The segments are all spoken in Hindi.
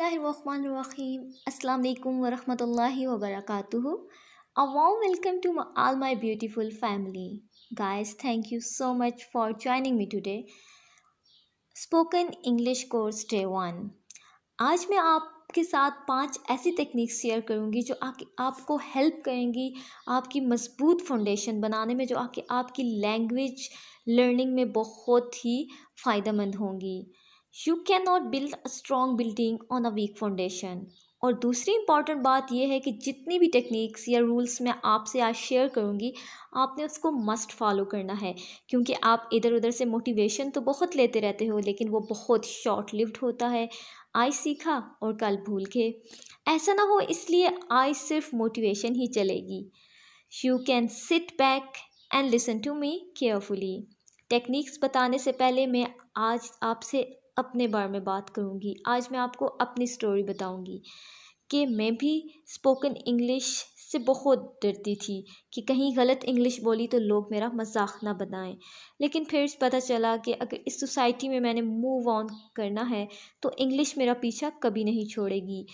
Bismillahirrahmanirrahim. Assalamu alaikum wa rahmatullahi wa barakatuhu. A warm welcome to all my beautiful family. Guys, thank you so much for joining me today. Spoken English Course Day 1. आज मैं आपके साथ 5 ऐसी टेक्निक शेयर करूंगी जो आपको हेल्प करेंगी आपकी मजबूत फाउंडेशन बनाने में, जो आपकी लैंग्वेज लर्निंग में बहुत ही फ़ायदेमंद होंगी. You can not build a strong building on a weak foundation. और दूसरी इंपॉर्टेंट बात यह है कि जितनी भी टेक्निक्स या रूल्स मैं आपसे आज शेयर करूँगी, आपने उसको मस्ट फॉलो करना है, क्योंकि आप इधर उधर से मोटिवेशन तो बहुत लेते रहते हो, लेकिन वो बहुत शॉर्ट लिव्ड होता है. आज सीखा और कल भूल के. ऐसा ना हो, इसलिए आज सिर्फ मोटिवेशन ही चलेगी. You can sit back and listen to me carefully. Techniques बताने से पहले मैं आज आपसे अपने बारे में बात करूँगी. आज मैं आपको अपनी स्टोरी बताऊँगी कि मैं भी स्पोकन इंग्लिश से बहुत डरती थी कि कहीं गलत इंग्लिश बोली तो लोग मेरा मजाक ना बनाएं. लेकिन फिर पता चला कि अगर इस सोसाइटी में मैंने मूव ऑन करना है तो इंग्लिश मेरा पीछा कभी नहीं छोड़ेगी,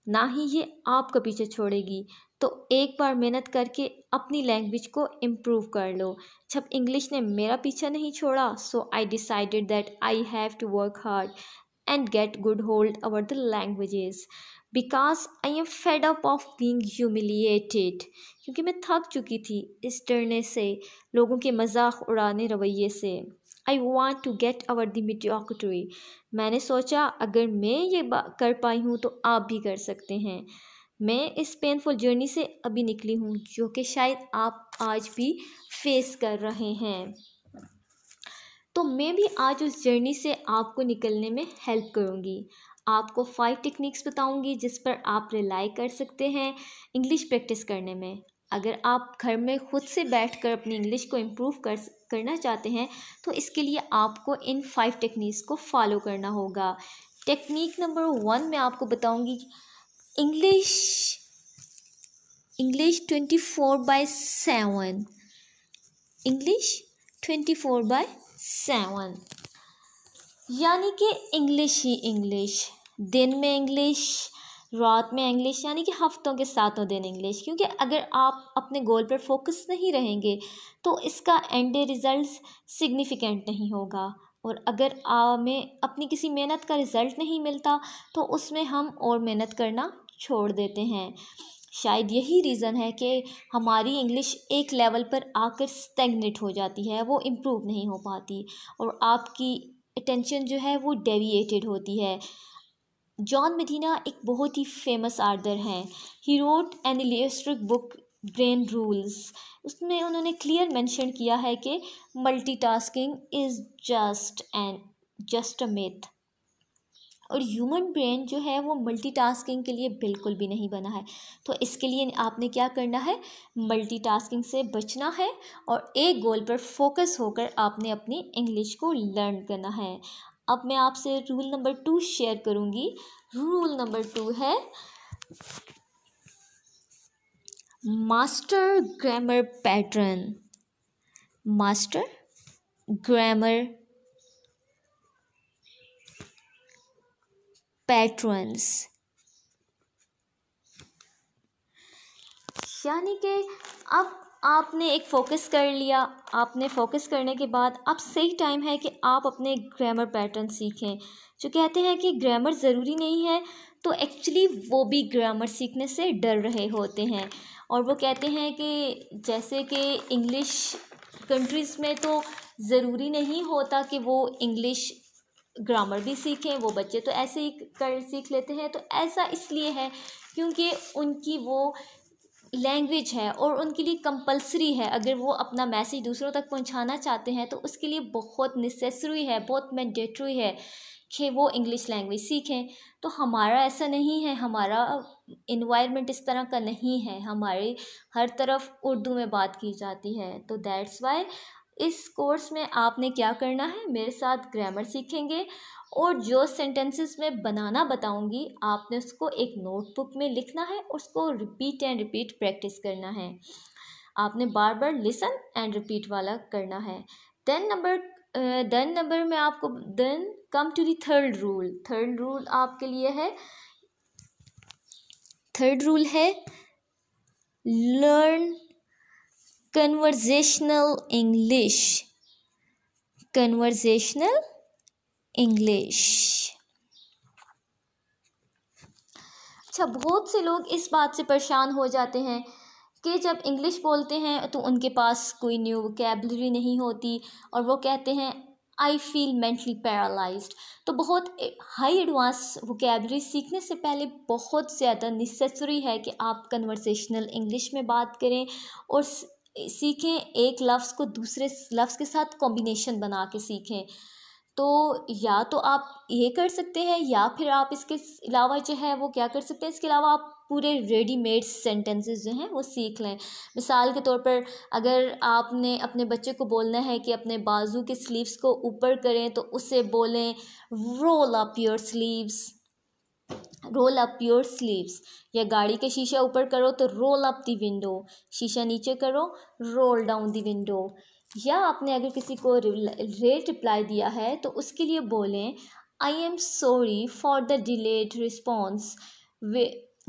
ना ही ये आपका पीछे छोड़ेगी. तो एक बार मेहनत करके अपनी लैंग्वेज को इम्प्रूव कर लो. जब इंग्लिश ने मेरा पीछा नहीं छोड़ा, so I decided that I have to work hard and get good hold over the languages, because I am fed up of being humiliated. क्योंकि मैं थक चुकी थी इस डरने से, लोगों के मजाक उड़ाने रवैये से. I want to get over the mediocrity. मैंने सोचा अगर मैं ये कर पाई हूँ तो आप भी कर सकते हैं. मैं इस पेनफुल जर्नी से अभी निकली हूँ, जो कि शायद आप आज भी फेस कर रहे हैं. तो मैं भी आज उस जर्नी से आपको निकलने में हेल्प करूँगी. आपको 5 टेक्निक्स बताऊँगी जिस पर आप रिलाई कर सकते हैं इंग्लिश प्रैक्टिस करने में. अगर आप घर में खुद से बैठकर अपनी इंग्लिश को इम्प्रूव करना चाहते हैं तो इसके लिए आपको इन 5 टेक्निक्स को फॉलो करना होगा. टेक्निक नंबर 1 मैं आपको बताऊँगी इंग्लिश 24/7. इंग्लिश 24/7 यानी कि इंग्लिश ही इंग्लिश. दिन में इंग्लिश, रात में इंग्लिश, यानी कि हफ्तों के 7 दिन इंग्लिश. क्योंकि अगर आप अपने गोल पर फोकस नहीं रहेंगे तो इसका एंड रिजल्ट सिग्निफिकेंट नहीं होगा. और अगर हमें अपनी किसी मेहनत का रिज़ल्ट नहीं मिलता तो उसमें हम और मेहनत करना छोड़ देते हैं. शायद यही रीज़न है कि हमारी इंग्लिश एक लेवल पर आकर स्टैग्नेट हो जाती है, वो इम्प्रूव नहीं हो पाती और आपकी अटेंशन जो है वो डेविएटेड होती है. जॉन मदीना एक बहुत ही फेमस ऑथर हैं. He wrote an illustrative book brain rules. उसमें उन्होंने क्लियर मेंशन किया है कि multitasking is just a myth. और ह्यूमन ब्रेन जो है वो मल्टीटास्किंग के लिए बिल्कुल भी नहीं बना है. तो इसके लिए आपने क्या करना है, मल्टीटास्किंग से बचना है और एक गोल पर फोकस होकर आपने अपनी इंग्लिश को लर्न करना है. अब मैं आपसे रूल नंबर 2 शेयर करूँगी. रूल नंबर 2 है master grammar pattern. Master grammar patterns यानी कि अब आपने एक फ़ोकस कर लिया. आपने फ़ोकस करने के बाद अब सही टाइम है कि आप अपने ग्रामर पैटर्न सीखें. जो कहते हैं कि ग्रामर ज़रूरी नहीं है, तो एक्चुअली वो भी ग्रामर सीखने से डर रहे होते हैं. और वो कहते हैं कि जैसे कि इंग्लिश कंट्रीज़ में तो ज़रूरी नहीं होता कि वो इंग्लिश ग्रामर भी सीखें, वो बच्चे तो ऐसे ही कर सीख लेते हैं. तो ऐसा इसलिए है क्योंकि उनकी वो लैंग्वेज है और उनके लिए कंपलसरी है. अगर वो अपना मैसेज दूसरों तक पहुंचाना चाहते हैं तो उसके लिए बहुत नेसेसरी है, बहुत मैंडेटरी है कि वो इंग्लिश लैंग्वेज सीखें. तो हमारा ऐसा नहीं है, हमारा इन्वायरमेंट इस तरह का नहीं है. हमारे हर तरफ उर्दू में बात की जाती है. तो दैट्स वाई इस कोर्स में आपने क्या करना है, मेरे साथ ग्रामर सीखेंगे और जो सेंटेंसेस मैं बनाना बताऊंगी आपने उसको एक नोटबुक में लिखना है, उसको रिपीट एंड रिपीट प्रैक्टिस करना है. आपने बार बार लिसन एंड रिपीट वाला करना है. देन नंबर में आपको then come to the third rule. Third rule आपके लिए है थर्ड रूल है learn conversational English. Conversational English. अच्छा, बहुत से लोग इस बात से परेशान हो जाते हैं कि जब इंग्लिश बोलते हैं तो उनके पास कोई न्यू वोकेबलरी नहीं होती और वो कहते हैं आई फील मेंटली पैरालाइज्ड। तो बहुत हाई एडवांस वोकेबलरी सीखने से पहले बहुत ज़्यादा नेसेसरी है कि आप कन्वर्सेशनल इंग्लिश में बात करें और सीखें, एक लफ्ज़ को दूसरे लफ्ज़ के साथ कॉम्बिनेशन बना के सीखें। तो या तो आप ये कर सकते हैं या फिर आप इसके अलावा जो है वो क्या कर सकते हैं, इसके अलावा आप पूरे रेडीमेड सेंटेंसेस जो हैं वो सीख लें। मिसाल के तौर पर अगर आपने अपने बच्चे को बोलना है कि अपने बाजू के स्लीव्स को ऊपर करें तो उससे बोलें roll up your sleeves, roll up your sleeves. या गाड़ी का शीशा ऊपर करो तो रोल अप द विंडो, शीशा नीचे करो रोल डाउन द विंडो। या आपने अगर किसी को लेट रिप्लाई दिया है तो उसके लिए बोलें I am sorry for the delayed response. वे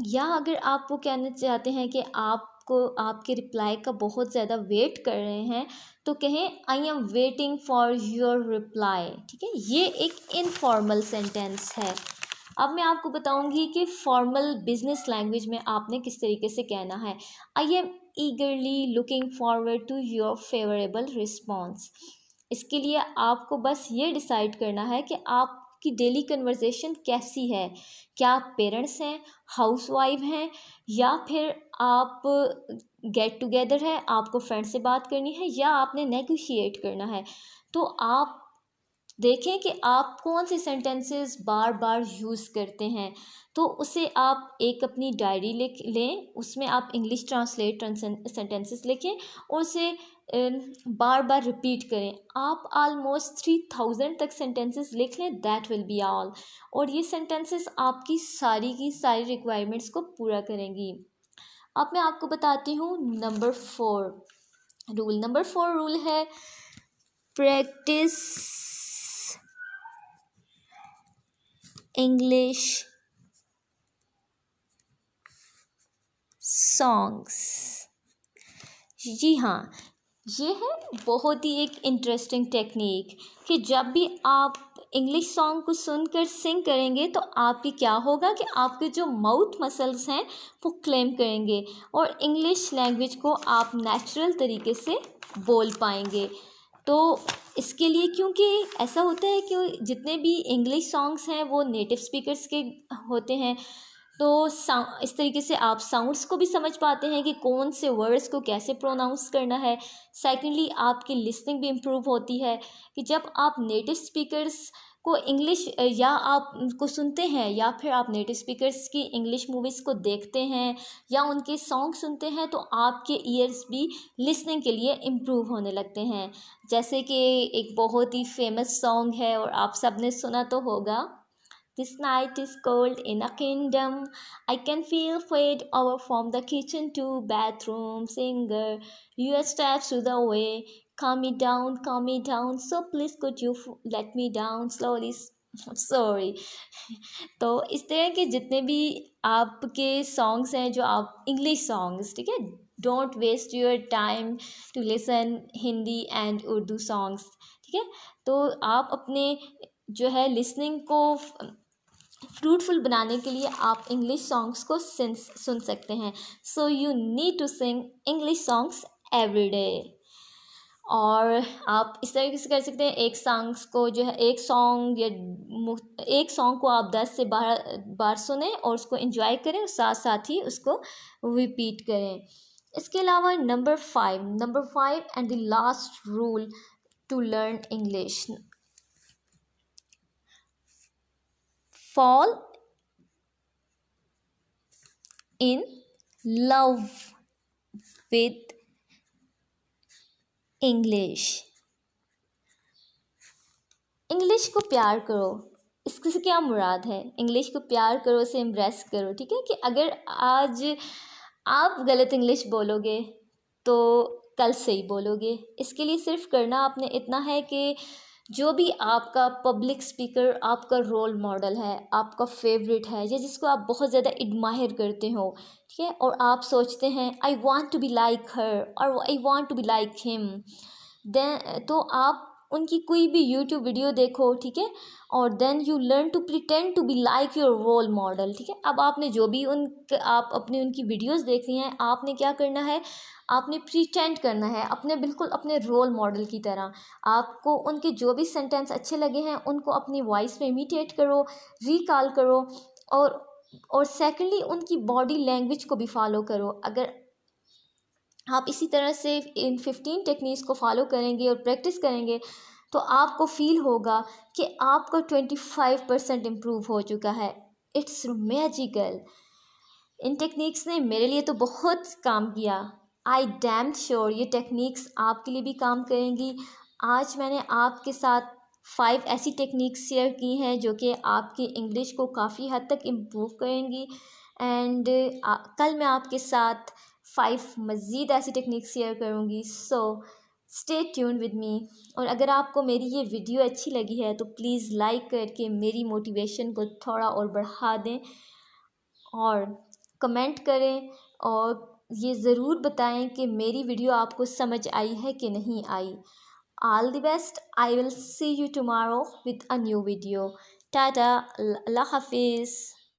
या अगर आप वो कहना चाहते हैं कि आपको आपके रिप्लाई का बहुत ज़्यादा वेट कर रहे हैं तो कहें I am waiting for your reply. ठीक है, ये एक इनफॉर्मल सेंटेंस है। अब मैं आपको बताऊंगी कि फॉर्मल बिजनेस लैंग्वेज में आपने किस तरीके से कहना है। I am eagerly looking forward to your favourable response. इसके लिए आपको बस ये डिसाइड करना है कि आपकी डेली कन्वर्सेशन कैसी है। क्या आप पेरेंट्स हैं, हाउसवाइफ हैं, या फिर आप गेट टुगेदर है, आपको फ्रेंड से बात करनी है, या आपने नेगोशिएट करना है। तो आप देखें कि आप कौन से सेंटेंसेस बार बार यूज़ करते हैं। तो उसे आप एक अपनी डायरी लिख लें, उसमें आप इंग्लिश ट्रांसलेट सेंटेंसेस लिखें और उसे बार बार रिपीट करें। आप ऑलमोस्ट 3000 तक सेंटेंसेस लिख लें, दैट विल बी ऑल। और ये सेंटेंसेस आपकी सारी की सारी रिक्वायरमेंट्स को पूरा करेंगी। अब मैं आपको बताती हूँ नंबर 4 रूल। नंबर 4 रूल है प्रैक्टिस इंग्लिश सॉन्ग्स। जी हाँ, ये है बहुत ही एक इंटरेस्टिंग टेक्निक कि जब भी आप इंग्लिश सॉन्ग को सुनकर सिंग करेंगे तो आपकी क्या होगा कि आपके जो माउथ मसल्स हैं वो क्लेम करेंगे और इंग्लिश लैंग्वेज को आप नेचुरल तरीके से बोल पाएंगे। तो इसके लिए, क्योंकि ऐसा होता है कि जितने भी इंग्लिश सॉन्ग्स हैं वो नेटिव स्पीकर्स के होते हैं, तो इस तरीके से आप साउंड्स को भी समझ पाते हैं कि कौन से वर्ड्स को कैसे प्रोनाउंस करना है। सेकेंडली, आपकी लिसनिंग भी इम्प्रूव होती है कि जब आप नेटिव स्पीकर्स को इंग्लिश या आप को सुनते हैं या फिर आप नेटिव स्पीकर्स की इंग्लिश मूवीज़ को देखते हैं या उनके सॉन्ग सुनते हैं तो आपके ईयर्स भी लिसनिंग के लिए इम्प्रूव होने लगते हैं। जैसे कि एक बहुत ही फेमस सॉन्ग है और आप सब ने सुना तो होगा, This night is cold in a kingdom. I can feel fade over from the kitchen to bathroom. Singer, your steps through the way. Calm me down. So please could you let me down slowly? Sorry. तो इस तरह के जितने भी आपके सॉन्ग्स हैं जो आप इंग्लिश सॉन्ग्स, ठीक है, don't waste your time to listen Hindi and Urdu songs. ठीक है, तो आप अपने जो है लिसनिंग को फ्रूटफुल बनाने के लिए आप इंग्लिश सॉन्ग्स को सुन सकते हैं। So you need to sing English songs every day. और आप इस तरीके से कर सकते हैं, एक सॉन्ग्स को जो है एक सॉन्ग को आप 10 से 12 बार सुने और उसको एंजॉय करें और साथ साथ ही उसको रिपीट करें। इसके अलावा number 5 and the last rule to learn English, fall in love with English। English को प्यार करो, इससे क्या मुराद है? इंग्लिश को प्यार करो, उसे एम्ब्रेस करो। ठीक है, कि अगर आज आप गलत इंग्लिश बोलोगे तो कल सही बोलोगे। इसके लिए सिर्फ करना आपने इतना है कि जो भी आपका पब्लिक स्पीकर आपका रोल मॉडल है, आपका फेवरेट है, या जिसको आप बहुत ज़्यादा एडमायर करते हो, ठीक है, और आप सोचते हैं I want to be like her और I want to be like him, then तो आप उनकी कोई भी यूट्यूब वीडियो देखो, ठीक है, और then you learn to pretend to be like your role model, ठीक है। अब आपने जो भी आप अपनी उनकी वीडियोस देख रही हैं, आपने क्या करना है, आपने प्रिटेंड करना है अपने बिल्कुल अपने रोल मॉडल की तरह। आपको उनके जो भी सेंटेंस अच्छे लगे हैं उनको अपनी वॉइस में इमिटेट करो, रिकॉल करो, और सेकेंडली उनकी बॉडी लैंग्वेज को भी फॉलो करो। अगर आप इसी तरह से इन 15 टेक्निक्स को फॉलो करेंगे और प्रैक्टिस करेंगे तो आपको फील होगा कि आपका 25% इम्प्रूव हो चुका है। It's magical. इन टेक्निक्स ने मेरे लिए तो बहुत काम किया। आई डैम श्योर ये टेक्निक्स आपके लिए भी काम करेंगी। आज मैंने आपके साथ 5 ऐसी टेक्निक्स शेयर की हैं जो कि आपकी इंग्लिश को काफ़ी हद तक इम्प्रूव करेंगी। एंड कल मैं आपके साथ 5 मज़ीद ऐसी टेक्निक्स शेयर करूँगी। So stay tune with me. और अगर आपको मेरी ये वीडियो अच्छी लगी है तो प्लीज़ लाइक करके मेरी मोटिवेशन को थोड़ा और बढ़ा दें, और कमेंट करें, और ये ज़रूर बताएं कि मेरी वीडियो आपको समझ आई है कि नहीं आई। All the best. I will see you tomorrow with a new video. Tata, अल्लाह हाफिज़।